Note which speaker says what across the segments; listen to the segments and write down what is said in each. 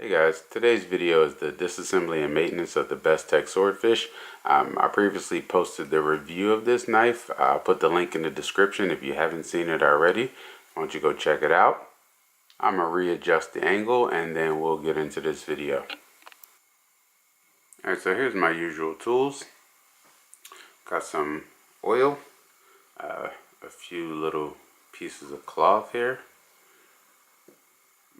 Speaker 1: Hey guys, today's video is the disassembly and maintenance of the Bestech Swordfish. I previously posted the review of this knife. I'll put the link in the description if you haven't seen it already. Why don't you go check it out. I'm going to readjust the angle and then we'll get into this video. Alright, so here's my usual tools. Got some oil, a few little pieces of cloth here.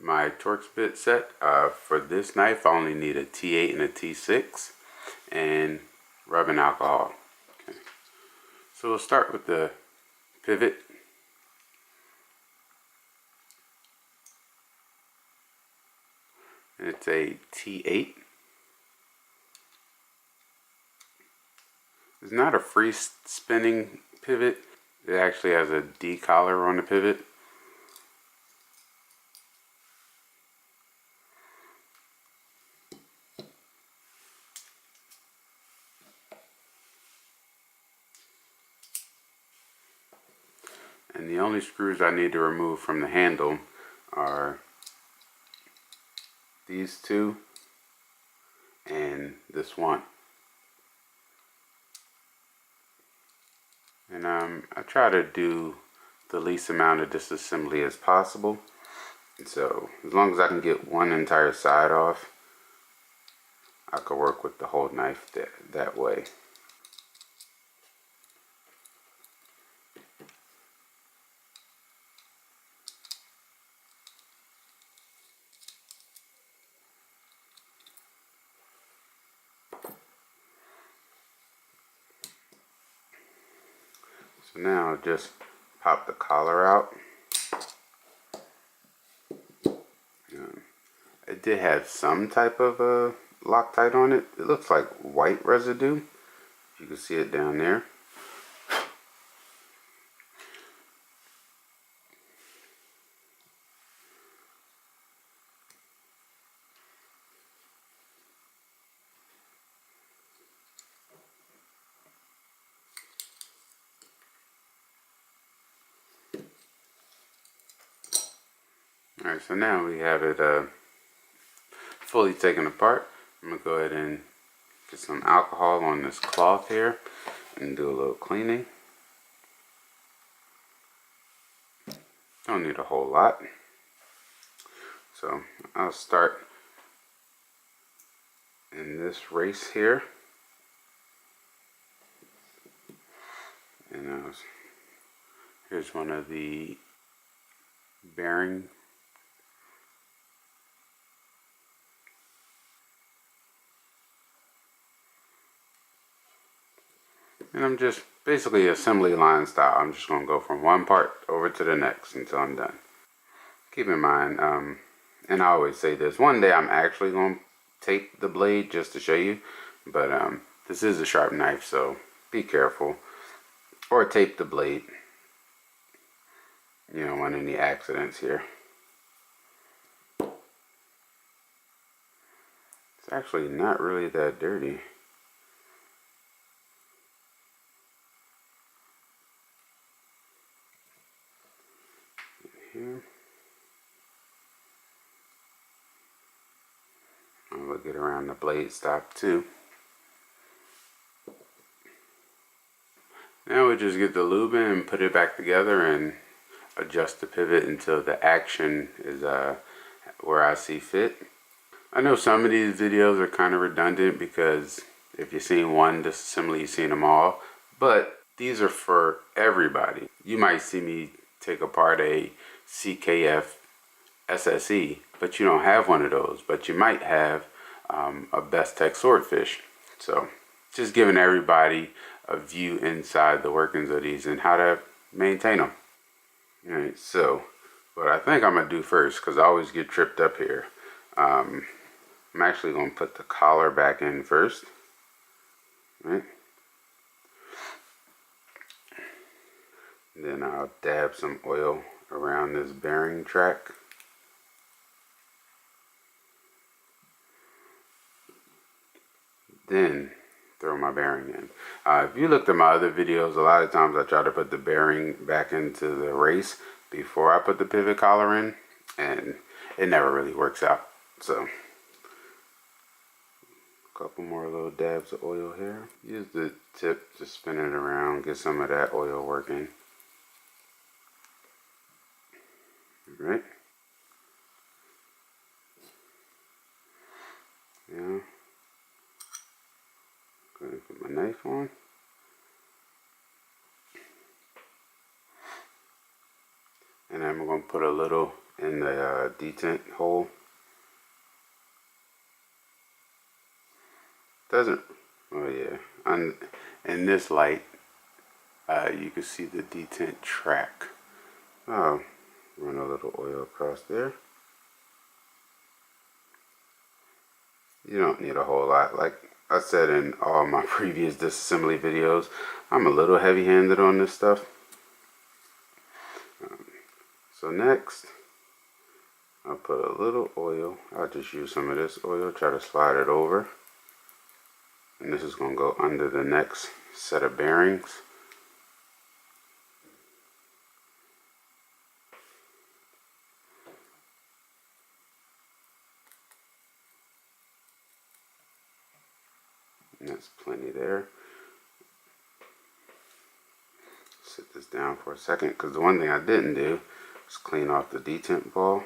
Speaker 1: My Torx bit set. For this knife I only need a T8 and a T6 and rubbing alcohol. Okay. So we'll start with the pivot. And it's a T8. It's not a free spinning pivot. It actually has a D collar on the pivot. And the only screws I need to remove from the handle are these two and this one. And I try to do the least amount of disassembly as possible. And so as long as I can get one entire side off, I could work with the whole knife that way. So now I'll just pop the collar out. It did have some type of Loctite on it. It looks like white residue. You can see it down there. Alright, so now we have it fully taken apart. I'm going to go ahead and get some alcohol on this cloth here and do a little cleaning. Don't need a whole lot. So I'll start in this race here. And here's one of the bearing. And I'm just basically assembly line style. I'm just going to go from one part over to the next until I'm done. Keep in mind, and I always say this, one day I'm actually going to tape the blade just to show you. But this is a sharp knife, so be careful. Or tape the blade. You don't want any accidents here. It's actually not really that dirty. Here. We'll get around the blade stop too. Now we just get the lube in and put it back together and adjust the pivot until the action is where I see fit. I know some of these videos are kind of redundant because if you've seen one disassembly, you've seen them all. But these are for everybody. You might see me take apart a CKF SSE, but you don't have one of those. But you might have a Bestech Swordfish. So just giving everybody a view inside the workings of these and how to maintain them. Alright, so what I think I'm going to do first, because I always get tripped up here, I'm actually going to put the collar back in first. Right? Then I'll dab some oil around this bearing track. Then throw my bearing in. If you looked at my other videos, a lot of times I try to put the bearing back into the race before I put the pivot collar in, and it never really works out. So Couple more little dabs of oil here. Use the tip to spin it around, get some of that oil working. Alright. Yeah. Go ahead and put my knife on. And then I'm going to put a little in the detent hole. Doesn't, oh yeah, in this light, you can see the detent track. Oh, run a little oil across there. You don't need a whole lot. Like I said in all my previous disassembly videos, I'm a little heavy-handed on this stuff. So next, I'll put a little oil. I'll just use some of this oil, try to slide it over. And this is going to go under the next set of bearings. And that's plenty there. Sit this down for a second, because the one thing I didn't do was clean off the detent ball.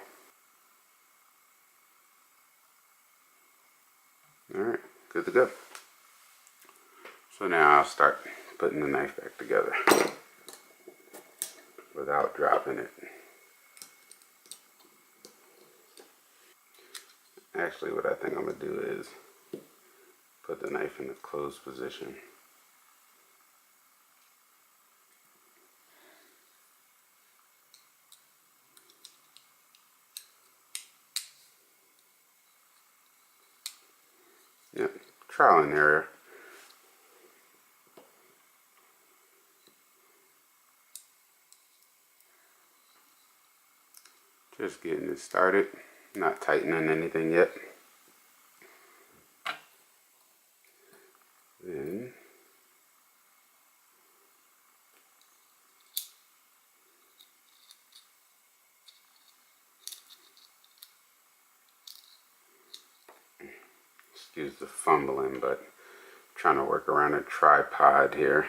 Speaker 1: Alright, good to go. So now I'll start putting the knife back together without dropping it. Actually, what I think I'm going to do is put the knife in the closed position. Yep, trial and error. Just getting it started, not tightening anything yet. Then excuse the fumbling, but I'm trying to work around a tripod here.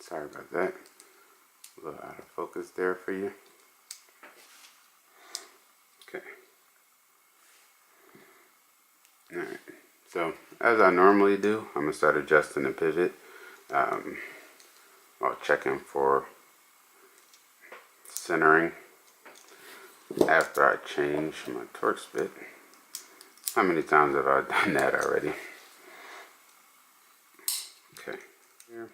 Speaker 1: Sorry about that. A little out of focus there for you. Okay. Alright. So, as I normally do, I'm going to start adjusting the pivot while checking for centering after I change my Torx bit. How many times have I done that already? Okay. Here.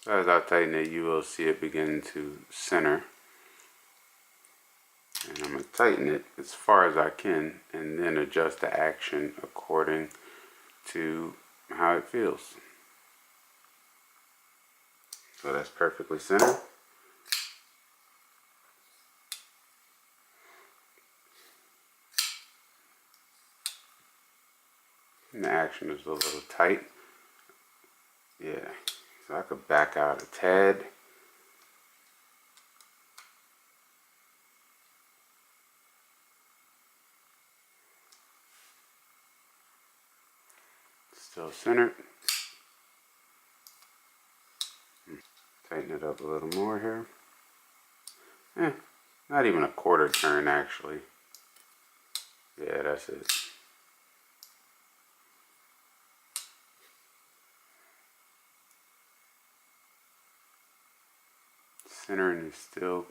Speaker 1: So as I tighten it, you will see it begin to center. And I'm going to tighten it as far as I can and then adjust the action according to how it feels. So that's perfectly centered. And the action is a little tight. Yeah, so I could back out a tad. Still centered. Tighten it up a little more here. Not even a quarter turn actually. Yeah, that's it. Centering is still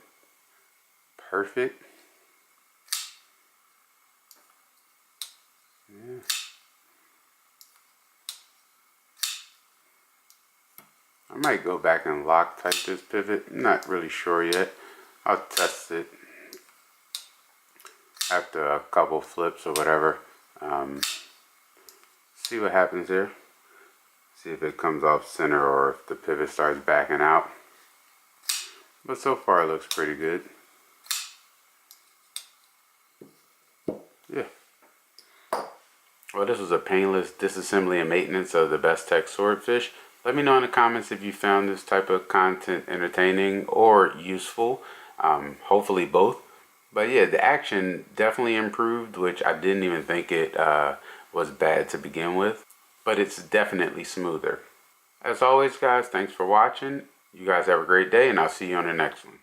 Speaker 1: perfect. Yeah. I might go back and Loctite this pivot. I'm not really sure yet. I'll test it after a couple flips or whatever. See what happens here. See if it comes off center or if the pivot starts backing out. But so far it looks pretty good. Yeah. Well, this was a painless disassembly and maintenance of the Bestech Swordfish. Let me know in the comments if you found this type of content entertaining or useful. Hopefully both. But yeah, the action definitely improved, which I didn't even think it was bad to begin with. But it's definitely smoother. As always, guys, thanks for watching. You guys have a great day, and I'll see you on the next one.